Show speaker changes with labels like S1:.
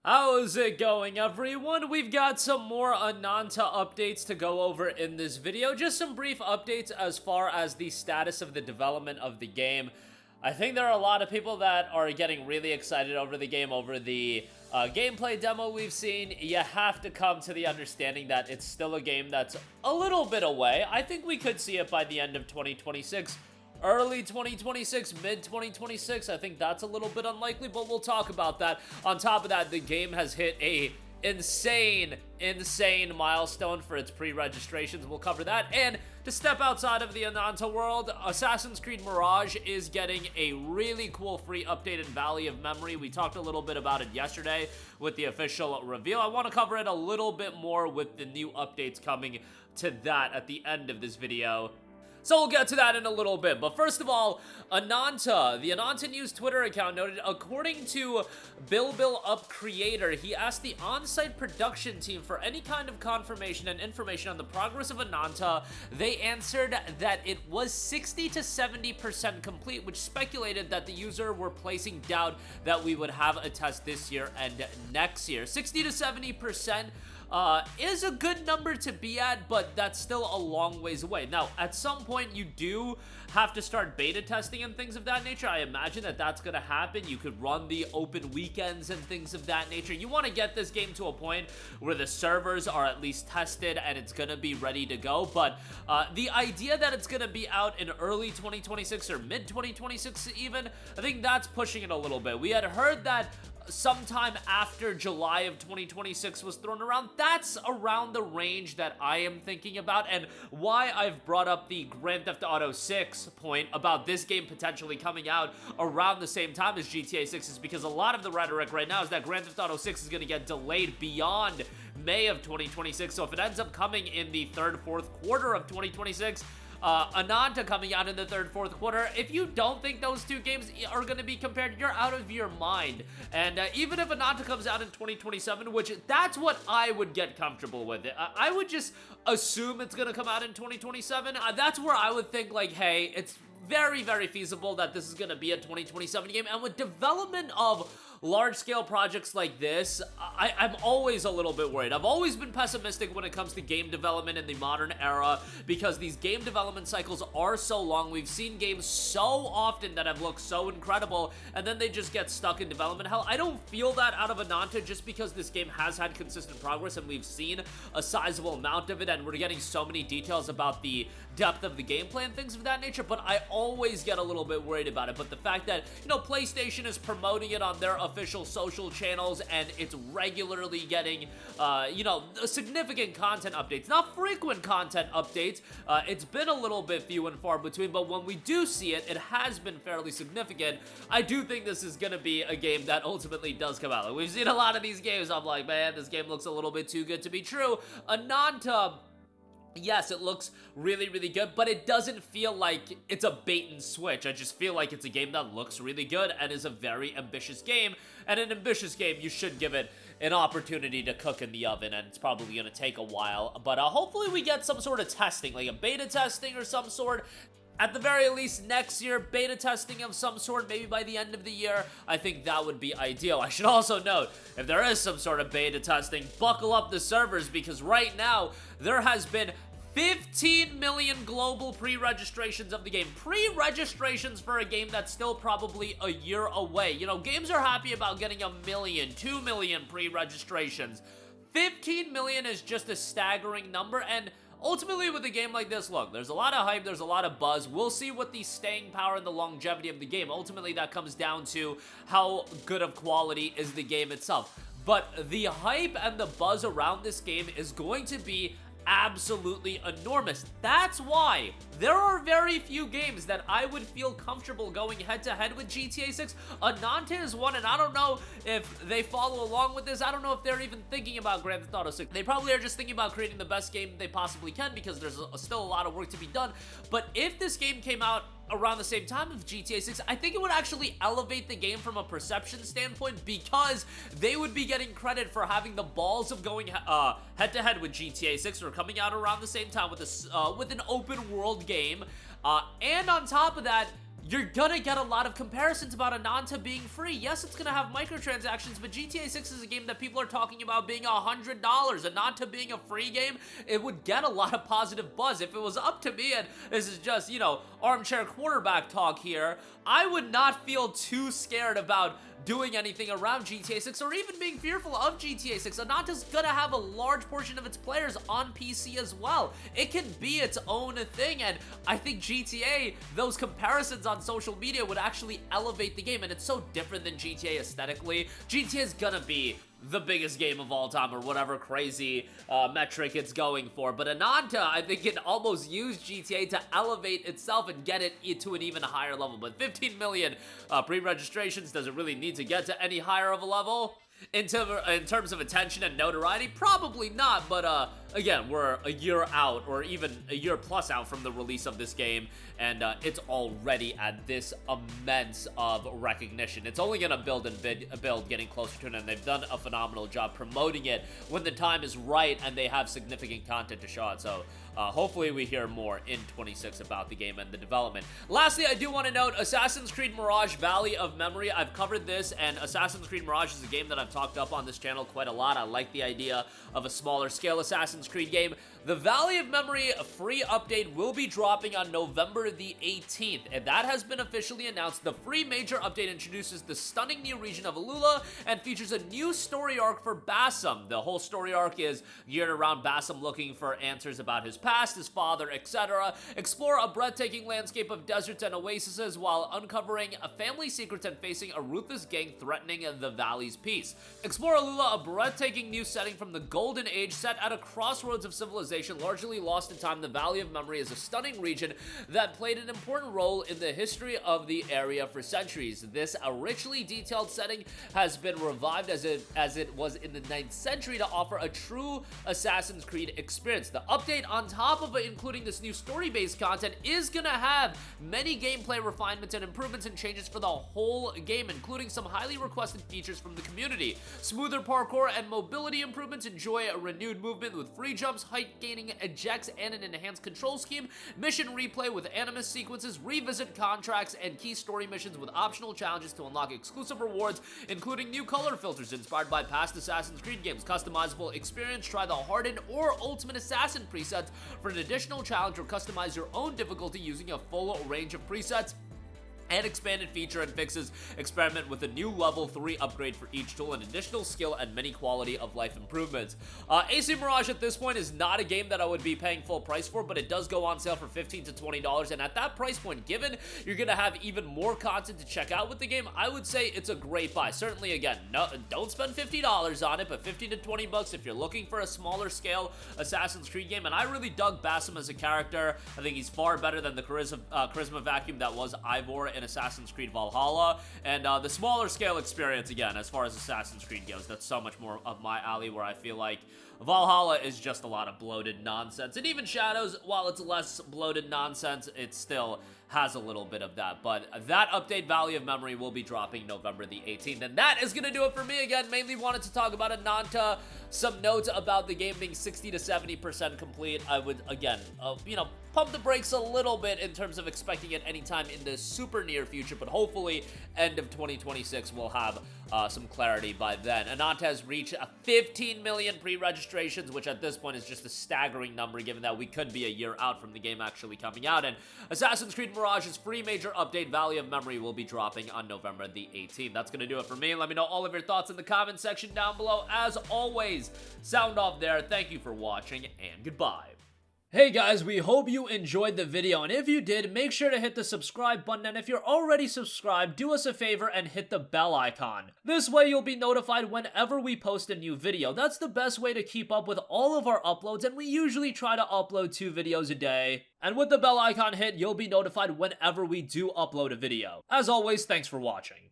S1: How's it going, everyone? We've got some more Ananta updates to go over in this video. Just some brief updates as far as the status of the development of the game. I think there are a lot of people that are getting really excited over the game, over the gameplay demo we've seen. You have to come to the understanding that it's still a game that's a little bit away. I think we could see it by the end of 2026. Early 2026, mid 2026, I think that's a little bit unlikely, but we'll talk about that. On top of that, the game has hit a insane milestone for its pre-registrations. We'll cover that. And to step outside of the Ananta world, Assassin's Creed Mirage is getting a really cool free update in Valley of Memory. We talked a little bit about it yesterday with the official reveal. I want to cover it a little bit more with the new updates coming to that at the end of this video. So we'll get to that in a little bit, but first of all, Ananta, the Ananta News Twitter account noted, according to Bill Up Creator, he asked the on-site production team for any kind of confirmation and information on the progress of Ananta. They answered that it was 60 to 70% complete, which speculated that the user were placing doubt that we would have a test this year and next year. 60 to 70% is a good number to be at, but that's still a long ways away. Now, at some point, you do have to start beta testing and things of that nature. I imagine that that's going to happen. You could run the open weekends and things of that nature. You want to get this game to a point where the servers are at least tested and it's going to be ready to go, but the idea that it's going to be out in early 2026 or mid 2026 even, I think that's pushing it a little bit. We had heard that sometime after July of 2026 was thrown around. That's around the range that I am thinking about, and why I've brought up the Grand Theft Auto 6 point about this game potentially coming out around the same time as GTA 6 is because a lot of the rhetoric right now is that Grand Theft Auto 6 is going to get delayed beyond May of 2026, so if it ends up coming in the third, fourth quarter of 2026, Ananta coming out in the third, fourth quarter. If you don't think those two games are going to be compared, you're out of your mind. And even if Ananta comes out in 2027, which that's what I would get comfortable with. I would just assume it's going to come out in 2027. That's where I would think like, hey, it's very feasible that this is going to be a 2027 game. And with development of large-scale projects like this, I'm always a little bit worried. I've always been pessimistic when it comes to game development in the modern era because these game development cycles are so long. We've seen games so often that have looked so incredible, and then they just get stuck in development hell. I don't feel that out of Ananta just because this game has had consistent progress, and we've seen a sizable amount of it, and we're getting so many details about the depth of the gameplay and things of that nature, but I always get a little bit worried about it. But the fact that, you know, PlayStation is promoting it on their official social channels and it's regularly getting, significant content updates, not frequent content updates. It's been a little bit few and far between, but when we do see it, it has been fairly significant. I do think this is going to be a game that ultimately does come out. Like, we've seen a lot of these games. I'm like, man, this game looks a little bit too good to be true. Ananta, yes, it looks really good, but it doesn't feel like it's a bait and switch. I just feel like it's a game that looks really good and is a very ambitious game, and an ambitious game, you should give it an opportunity to cook in the oven, and it's probably going to take a while, but hopefully we get some sort of testing, like a beta testing or some sort. At the very least, next year, beta testing of some sort, maybe by the end of the year, I think that would be ideal. I should also note, if there is some sort of beta testing, buckle up the servers, because right now, there has been 15 million global pre-registrations of the game. Pre-registrations for a game that's still probably a year away. You know, games are happy about getting 1 million, 2 million pre-registrations. 15 million is just a staggering number, and ultimately, with a game like this, look, there's a lot of hype, there's a lot of buzz. We'll see what the staying power and the longevity of the game. Ultimately, that comes down to how good of quality is the game itself. But the hype and the buzz around this game is going to be absolutely enormous. That's why there are very few games that I would feel comfortable going head-to-head with GTA 6. Ananta is one, and I don't know if they follow along with this. I don't know if they're even thinking about Grand Theft Auto 6. They probably are just thinking about creating the best game they possibly can because there's still a lot of work to be done. But if this game came out around the same time as GTA 6, I think it would actually elevate the game from a perception standpoint because they would be getting credit for having the balls of going head-to-head with GTA 6 or coming out around the same time with an open world game. And on top of that, you're gonna get a lot of comparisons about Ananta being free. Yes, it's gonna have microtransactions, but GTA 6 is a game that people are talking about being $100. Ananta being a free game, it would get a lot of positive buzz. If it was up to me, and this is just, you know, armchair quarterback talk here, I would not feel too scared about doing anything around GTA 6 or even being fearful of GTA 6. Ananta's gonna have a large portion of its players on PC as well. It can be its own thing, and I think GTA, those comparisons on social media would actually elevate the game, and it's so different than GTA aesthetically. GTA is gonna be the biggest game of all time or whatever crazy metric it's going for, but Ananta, I think, can almost use GTA to elevate itself and get it to an even higher level. But 15 million pre-registrations, does it really need to get to any higher of a level? In terms of attention and notoriety, probably not, but again, we're a year out, or even a year plus out from the release of this game, and it's already at this immense of recognition. It's only gonna build and build, getting closer to it, and they've done a phenomenal job promoting it when the time is right and they have significant content to show it. So hopefully we hear more in 26 about the game and the development. Lastly, I do want to note Assassin's Creed Mirage Valley of Memory. I've covered this, and Assassin's Creed Mirage is a game that I've talked up on this channel quite a lot. I like the idea of a smaller scale Assassin's Creed game. The Valley of Memory free update will be dropping on November the 18th, and that has been officially announced. The free major update introduces the stunning new region of Alula and features a new story arc for Bassam. The whole story arc is geared around Bassam looking for answers about his past, his father, etc. Explore a breathtaking landscape of deserts and oases while uncovering family secrets and facing a ruthless gang threatening the valley's peace. Explore Alula, a breathtaking new setting from the Golden Age set at a crossroads of civilization largely lost in time. The Valley of Memory is a stunning region that played an important role in the history of the area for centuries. This richly detailed setting has been revived as it was in the 9th century to offer a true Assassin's Creed experience. The update, on top of including this new story-based content, is gonna have many gameplay refinements and improvements and changes for the whole game, including some highly requested features from the community. Smoother parkour and mobility improvements. Enjoy a renewed movement with free jumps, height gaining ejects, and an enhanced control scheme. Mission replay with animus sequences. Revisit contracts and key story missions with optional challenges to unlock exclusive rewards, including new color filters inspired by past Assassin's Creed games. Customizable experience. Try the Hardened or Ultimate Assassin presets for an additional challenge, or customize your own difficulty using a full range of presets. And expanded feature and fixes. Experiment with a new level 3 upgrade for each tool, and additional skill and many quality of life improvements. AC Mirage at this point is not a game that I would be paying full price for, but it does go on sale for $15 to $20, and at that price point, given you're gonna have even more content to check out with the game, I would say it's a great buy. Certainly, again, no, don't spend $50 on it, but 15 to 20 bucks if you're looking for a smaller scale Assassin's Creed game. And I really dug Bassam as a character. I think he's far better than the charisma vacuum that was Ivor in Assassin's Creed Valhalla, and the smaller scale experience, again, as far as Assassin's Creed goes, that's so much more of my alley, where I feel like Valhalla is just a lot of bloated nonsense, and even Shadows, while it's less bloated nonsense, it still has a little bit of that. But that update, Valley of Memory, will be dropping November the 18th, and that is gonna do it for me. Again, mainly wanted to talk about Ananta, some notes about the game being 60 to 70% complete. I would, again, you know, pump the brakes a little bit in terms of expecting it anytime in the super near future, but hopefully end of 2026 we'll have some clarity by then. Ananta has reached 15 million pre-registrations, which at this point is just a staggering number, given that we could be a year out from the game actually coming out. And Assassin's Creed Mirage's free major update, Valley of Memory, will be dropping on November the 18th. That's gonna do it for me. Let me know all of your thoughts in the comment section down below. As always, sound off there. Thank you for watching, and goodbye. Hey guys, we hope you enjoyed the video, and if you did, make sure to hit the subscribe button, and if you're already subscribed, do us a favor and hit the bell icon. This way you'll be notified whenever we post a new video. That's the best way to keep up with all of our uploads, and we usually try to upload 2 videos a day. And with the bell icon hit, you'll be notified whenever we do upload a video. As always, thanks for watching.